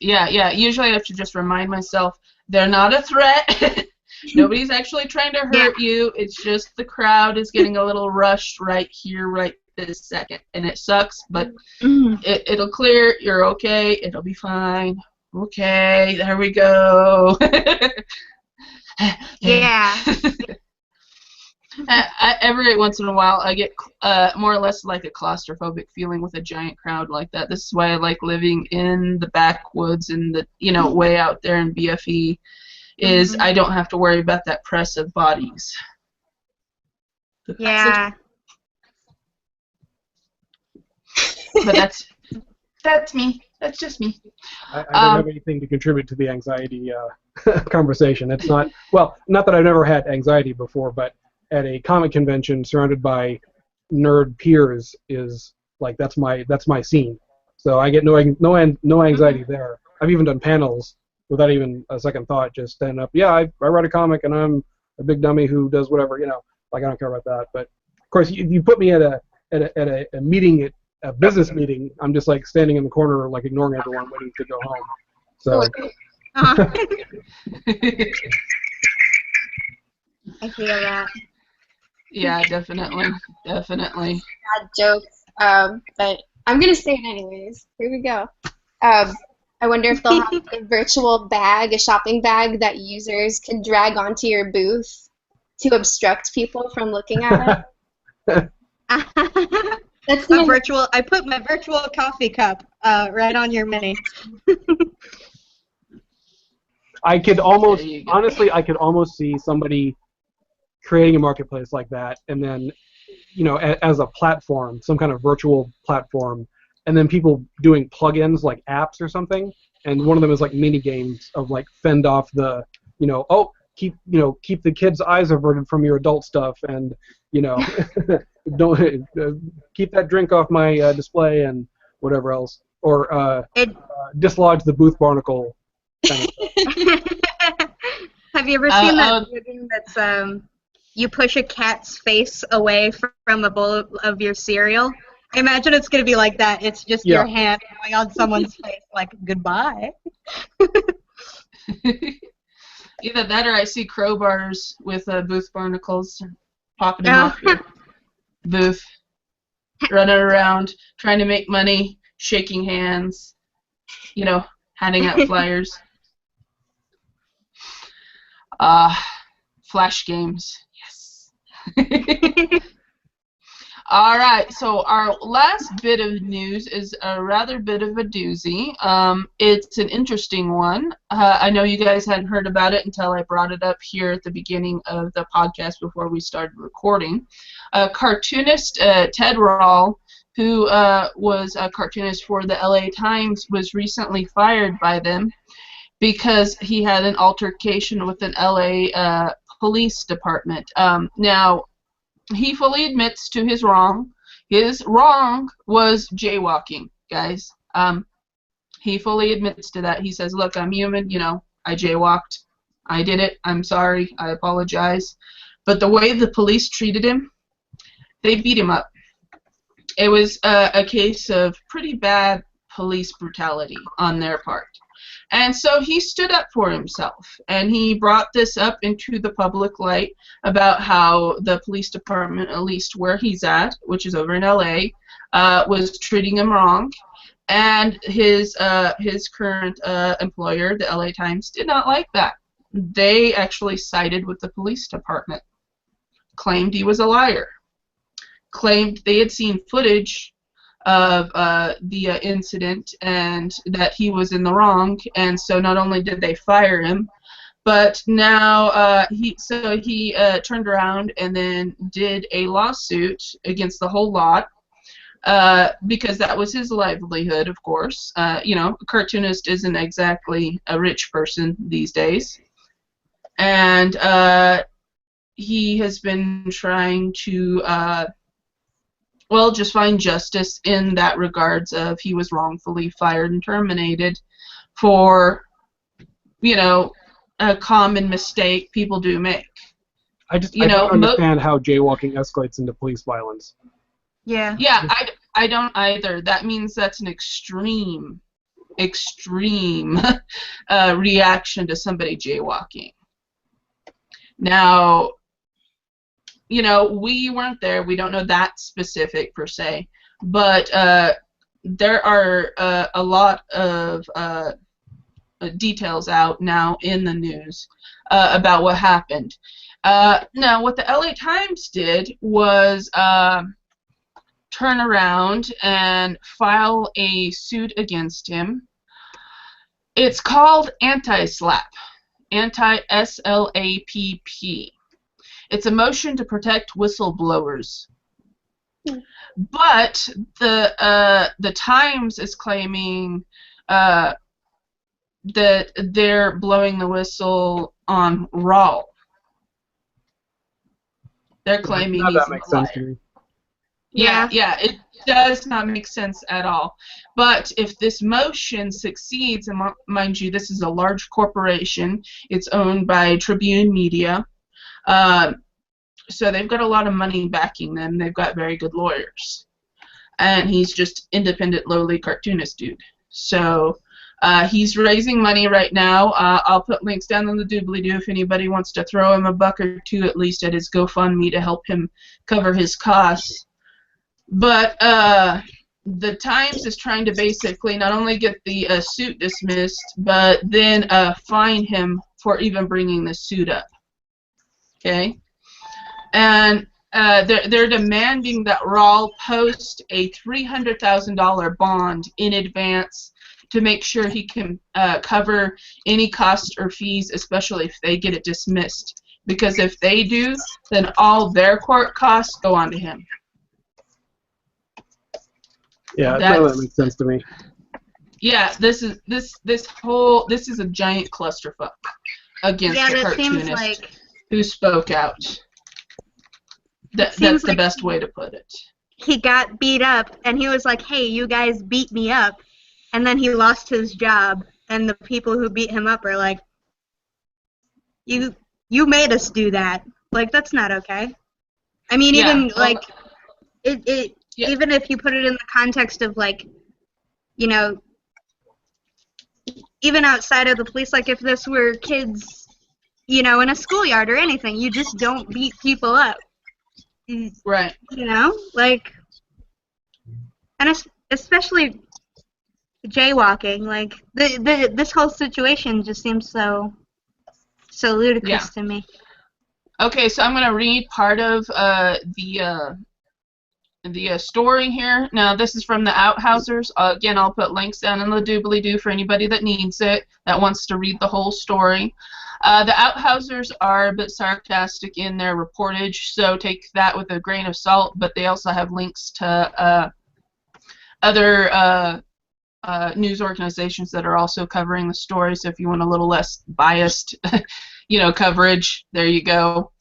Yeah. Usually I have to just remind myself they're not a threat. Nobody's actually trying to hurt you. It's just the crowd is getting a little rushed right here, right this second. And it sucks, but it'll clear. You're okay. It'll be fine. Okay, there we go. Yeah. Every once in a while, I get more or less like a claustrophobic feeling with a giant crowd like that. This is why I like living in the backwoods and the, you know, way out there in BFE, is I don't have to worry about that press of bodies. Yeah. But that's me. That's just me. I don't have anything to contribute to the anxiety conversation. It's not, well, not that I've never had anxiety before, but at a comic convention surrounded by nerd peers is like, that's my scene. So I get no anxiety there. I've even done panels without even a second thought, just stand up. Yeah, I write a comic and I'm a big dummy who does whatever, you know. Like, I don't care about that. But of course, you put me at a meeting, a business meeting, I'm just like standing in the corner, like ignoring everyone, waiting to go home. So. I feel that. Yeah, definitely. Bad jokes, but I'm gonna say it anyways. Here we go. I wonder if they'll have a virtual bag, a shopping bag that users can drag onto your booth to obstruct people from looking at it. That's I put my virtual coffee cup right on your mini. I could almost, honestly, see somebody creating a marketplace like that, and then, you know, as a platform, some kind of virtual platform, and then people doing plugins like apps or something, and one of them is like mini games of like fend off the, you know, keep the kids' eyes averted from your adult stuff, and you know, don't keep that drink off my display and whatever else, or dislodge the booth barnacle. Kind of Have you ever seen that video game that's you push a cat's face away from a bowl of your cereal? I imagine it's going to be like that. It's just your hand going on someone's face like, goodbye. Either that or I see crowbars with booth barnacles popping them off your booth. running around trying to make money, shaking hands, handing out flyers. Flash games, yes. All right, so our last bit of news is a rather bit of a doozy. It's an interesting one. I know you guys hadn't heard about it until I brought it up here at the beginning of the podcast before we started recording. Cartoonist Ted Rall, who was a cartoonist for the LA Times, was recently fired by them because he had an altercation with an LA police department. Now, he fully admits to his wrong. His wrong was jaywalking, guys. He fully admits to that. He says, look, I'm human, I jaywalked. I did it. I'm sorry. I apologize. But the way the police treated him, they beat him up. It was a case of pretty bad police brutality on their part. And so he stood up for himself, and he brought this up into the public light about how the police department, at least where he's at, which is over in LA, was treating him wrong, and his current employer, the LA Times, did not like that. They actually sided with the police department, claimed he was a liar, claimed they had seen footage of the incident and that he was in the wrong, and so not only did they fire him, but now he turned around and then did a lawsuit against the whole lot because that was his livelihood, of course. A cartoonist isn't exactly a rich person these days, and he has been trying to just find justice in that regards of he was wrongfully fired and terminated for, a common mistake people do make. I don't understand how jaywalking escalates into police violence. Yeah. Yeah, I don't either. That means that's an extreme reaction to somebody jaywalking. Now, we weren't there. We don't know that specific per se, but there are a lot of details out now in the news about what happened. Now, what the LA Times did was turn around and file a suit against him. It's called anti-SLAPP, anti-SLAPP. It's a motion to protect whistleblowers. But the Times is claiming that they're blowing the whistle on Rall. They're claiming he's that makes a liar. sense to me. Yeah, it does not make sense at all. But if this motion succeeds, and mind you, this is a large corporation. It's owned by Tribune Media. So they've got a lot of money backing them. They've got very good lawyers. And he's just independent, lowly cartoonist dude. So he's raising money right now. I'll put links down on the doobly-doo if anybody wants to throw him a buck or two at least at his GoFundMe to help him cover his costs. But the Times is trying to basically not only get the suit dismissed, but then fine him for even bringing the suit up. Okay? And they're demanding that Rall post a $300,000 bond in advance to make sure he can cover any costs or fees, especially if they get it dismissed. Because if they do, then all their court costs go on to him. Yeah, that makes sense to me. Yeah, this is a giant clusterfuck against the cartoonist who spoke out. That's the best way to put it. He got beat up, and he was like, "Hey, you guys beat me up," and then he lost his job, and the people who beat him up are like, "You made us do that. Like, that's not okay." I mean, even even if you put it in the context of even outside of the police, like if this were kids, in a schoolyard or anything, you just don't beat people up. Right. And especially jaywalking, like this whole situation just seems so ludicrous to me. Okay, so I'm going to read part of the story here. Now, this is from the Outhousers. Again, I'll put links down in the doobly-doo for anybody that needs it, that wants to read the whole story. The Outhousers are a bit sarcastic in their reportage, so take that with a grain of salt, but they also have links to other news organizations that are also covering the story, so if you want a little less biased coverage, there you go.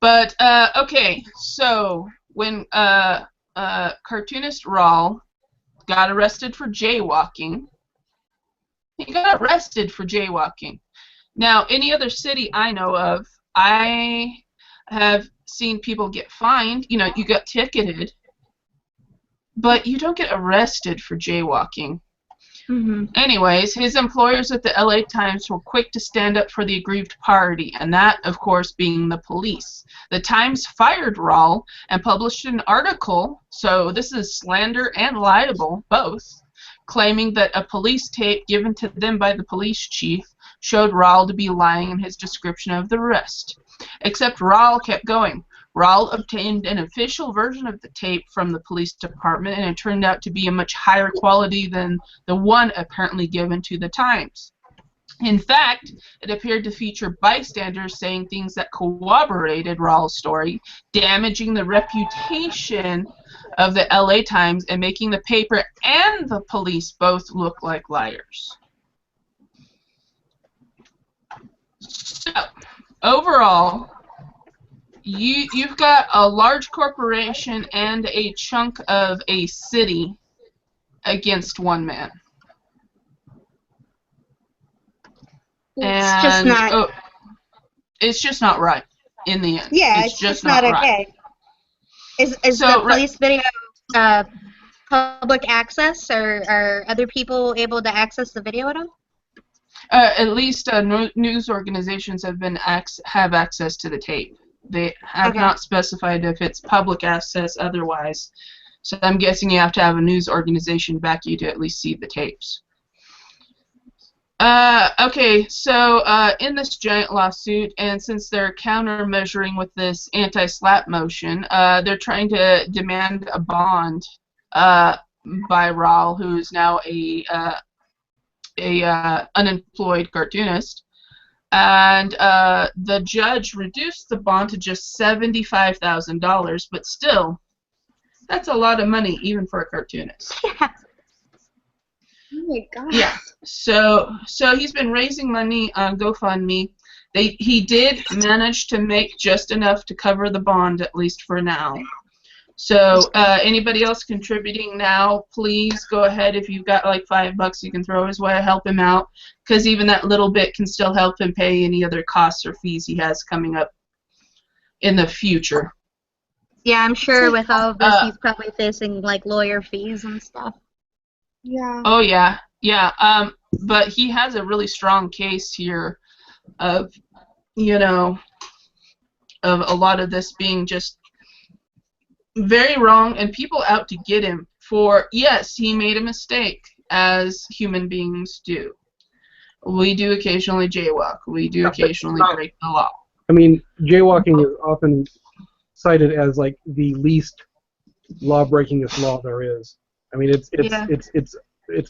But, okay, so when cartoonist Raul got arrested for jaywalking, he got arrested for jaywalking. Now, any other city I know of, I have seen people get fined. You get ticketed, but you don't get arrested for jaywalking. Mm-hmm. Anyways, his employers at the LA Times were quick to stand up for the aggrieved party, and that, of course, being the police. The Times fired Raul and published an article, so this is slander and libel, both, claiming that a police tape given to them by the police chief showed Raul to be lying in his description of the arrest. Except Raul kept going. Raul obtained an official version of the tape from the police department, and it turned out to be a much higher quality than the one apparently given to the Times. In fact, it appeared to feature bystanders saying things that corroborated Raul's story, damaging the reputation of the LA Times and making the paper and the police both look like liars. So, overall, you've got a large corporation and a chunk of a city against one man. It's just not right in the end. Yeah, it's just not okay. Right. Is the police video public access, or are other people able to access the video at all? At least news organizations have access to the tape. They have not specified if it's public access otherwise. So I'm guessing you have to have a news organization back you to at least see the tapes. Okay, so in this giant lawsuit, and since they're counter-measuring with this anti-SLAPP motion, they're trying to demand a bond by Raul, who is now a unemployed cartoonist. And the judge reduced the bond to just $75,000, but still, that's a lot of money even for a cartoonist. Yeah. Oh my God. Yeah. So he's been raising money on GoFundMe. He did manage to make just enough to cover the bond, at least for now. So anybody else contributing now, please go ahead. If you've got like $5 you can throw his way, help him out, because even that little bit can still help him pay any other costs or fees he has coming up in the future. Yeah, I'm sure with all of this he's probably facing like lawyer fees and stuff. Yeah. Oh yeah, yeah. But he has a really strong case here of, of a lot of this being just very wrong, and people out to get him for, yes, he made a mistake, as human beings do. We do occasionally jaywalk. We do occasionally break the law. I mean, jaywalking is often cited as like the least law-breakingest law there is. I mean, it's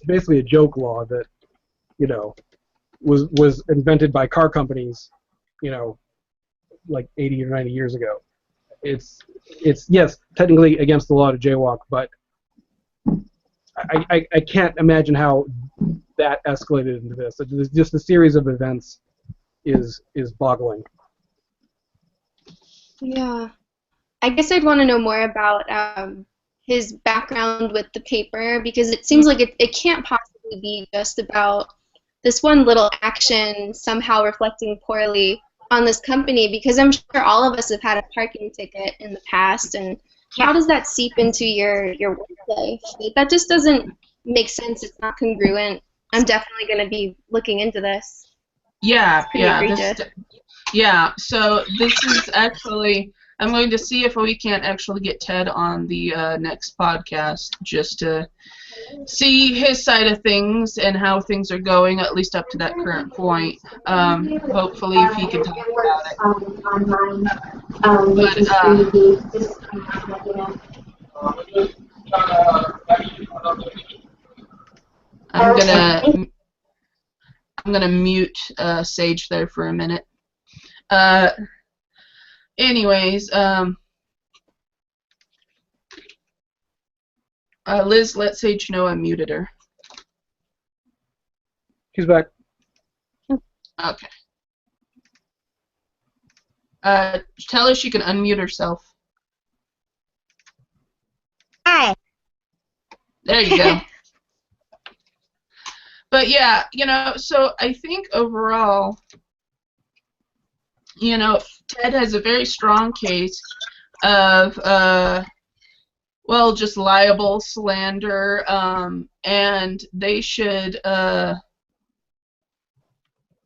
basically a joke law that, was invented by car companies, like 80 or 90 years ago. It's yes, technically against the law to jaywalk, but I can't imagine how that escalated into this. Just the series of events is boggling. Yeah. I guess I'd want to know more about his background with the paper, because it seems like it can't possibly be just about this one little action somehow reflecting poorly on this company, because I'm sure all of us have had a parking ticket in the past, and how does that seep into your work life? That just doesn't make sense. It's not congruent. I'm definitely going to be looking into this. Yeah, yeah. So this is actually I'm going to see if we can't actually get Ted on the next podcast just to see his side of things and how things are going, at least up to that current point. Hopefully, if he can talk about it. I'm gonna mute Sage there for a minute. Anyways, Liz, let Sage know I muted her. She's back. Okay. Tell her she can unmute herself. Hi. There you go. But yeah, so I think overall, Ted has a very strong case of, just libel, slander, and they should,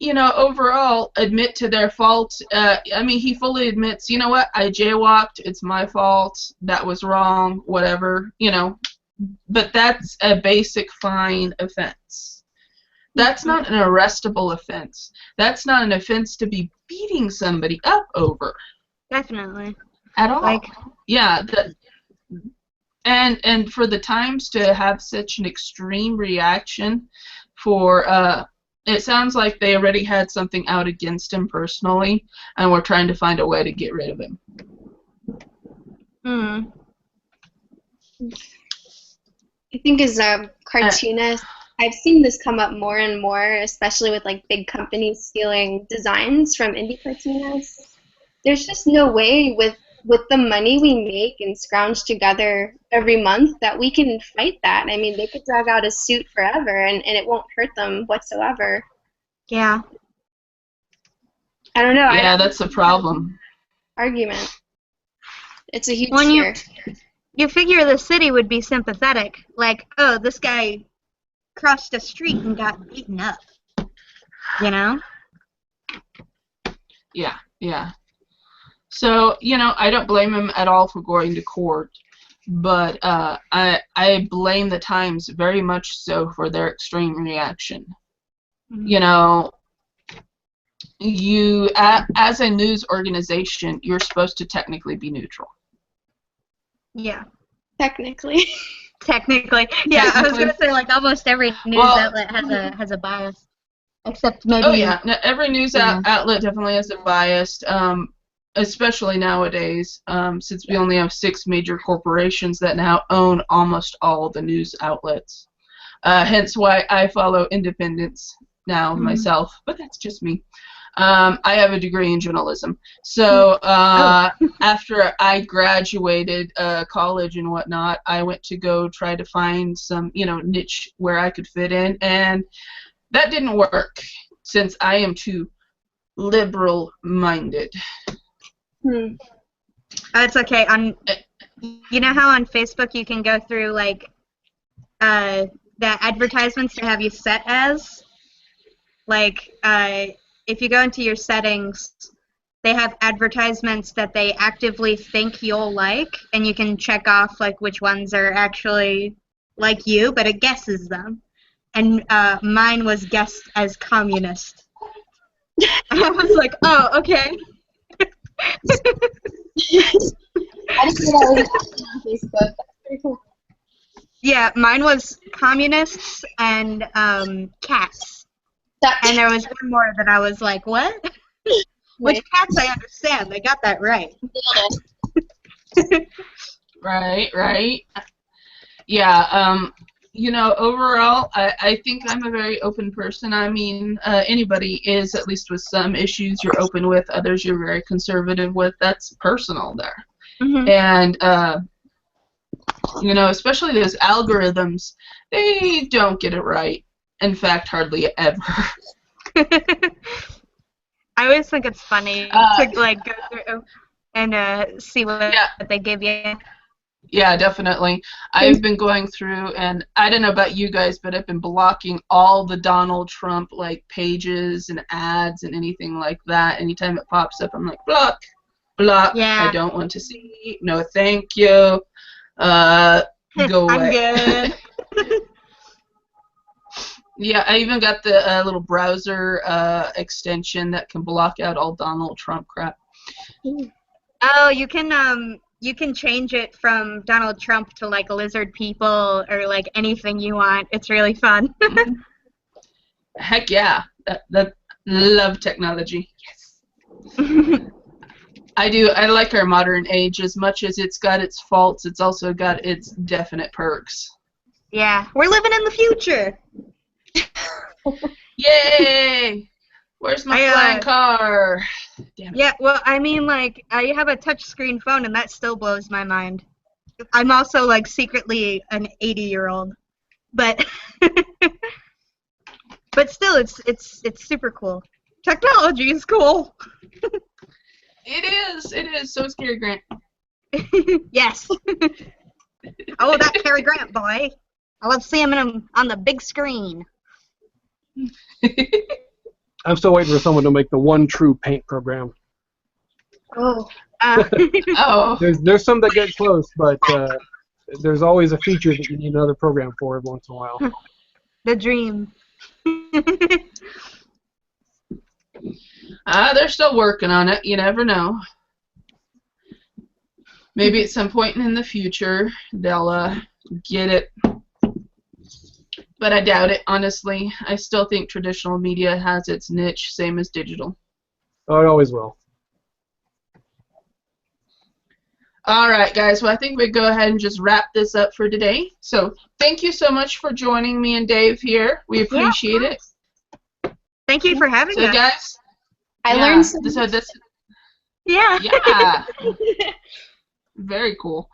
overall admit to their fault. He fully admits, you know what, I jaywalked, it's my fault, that was wrong, whatever, but that's a basic fine offense. That's not an arrestable offense. That's not an offense to be beating somebody up over. Definitely. At all. Yeah. And for the Times to have such an extreme reaction for, it sounds like they already had something out against him personally, and were trying to find a way to get rid of him. I think as a cartoonist, I've seen this come up more and more, especially with like big companies stealing designs from indie cartoonists. There's just no way with the money we make and scrounge together every month that we can fight that. I mean, they could drag out a suit forever and it won't hurt them whatsoever. Yeah. I don't know. Yeah, that's the problem. Argument. It's a huge When fear. You figure the city would be sympathetic, like, oh, this guy crossed a street and got beaten up, Yeah. So, I don't blame him at all for going to court, but I blame the Times very much so for their extreme reaction. You, as a news organization, you're supposed to technically be neutral. Yeah. Technically. Yeah, I was gonna say like almost every news outlet has a bias, except maybe. Oh yeah, every news outlet definitely has a bias, especially nowadays, since we only have 6 major corporations that now own almost all the news outlets. Hence why I follow independents now myself, but that's just me. I have a degree in journalism. So after I graduated college and whatnot, I went to go try to find some, niche where I could fit in, and that didn't work since I am too liberal-minded. It's okay. You know how on Facebook you can go through like the advertisements to have you set as, like if you go into your settings, they have advertisements that they actively think you'll like, and you can check off like which ones are actually like you, but it guesses them. And mine was guessed as communist. I was like, oh, okay. I just know that on Facebook. That's pretty cool. Yeah, mine was communists and cats. And there was one more that I was like, what? Which cats I understand. They got that right. Right. Yeah, overall, I think I'm a very open person. I mean, anybody is, at least with some issues you're open with, others you're very conservative with. That's personal there. And, especially those algorithms, they don't get it right. In fact, hardly ever. I always think it's funny to like go through and see what they give you. Yeah, definitely. I've been going through, and I don't know about you guys, but I've been blocking all the Donald Trump like pages and ads and anything like that. Anytime it pops up, I'm like, block. Block. Yeah. I don't want to see. No, thank you. Go away. I'm good. Yeah, I even got the little browser extension that can block out all Donald Trump crap. Oh, you can change it from Donald Trump to like lizard people or like anything you want. It's really fun. Heck yeah. That love technology. Yes. I do. I like our modern age as much as it's got its faults. It's also got its definite perks. Yeah, we're living in the future. Yay! Where's my flying car? Damn it. Yeah, well, I mean, like, I have a touchscreen phone, and that still blows my mind. I'm also, like, secretly an 80-year-old, but but still, it's super cool. Technology is cool. It is. It is. So is Cary Grant. Yes. Oh, that Cary Grant boy. I love seeing him on the big screen. I'm still waiting for someone to make the one true paint program. Oh. Oh. There's some that get close, but there's always a feature that you need another program for every once in a while. The dream. They're still working on it. You never know. Maybe at some point in the future they'll get it. But I doubt it, honestly. I still think traditional media has its niche, same as digital. Oh, it always will. All right, guys. Well, I think we go ahead and just wrap this up for today. So thank you so much for joining me and Dave here. We appreciate it. Thank you for having us. So, guys, I learned something. So this. Yeah. Yeah. Very cool.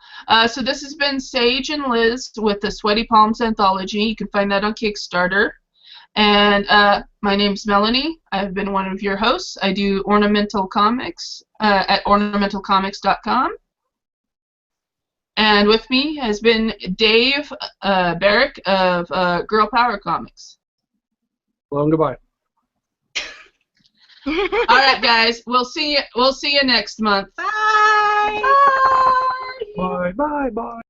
So this has been Sage and Liz with the Sweaty Palms Anthology. You can find that on Kickstarter. And my name's Melanie. I've been one of your hosts. I do ornamental comics at ornamentalcomics.com. And with me has been Dave Barrick of Girl Power Comics. Well, goodbye. All right, guys. We'll see you next month. Bye. Bye, bye, bye.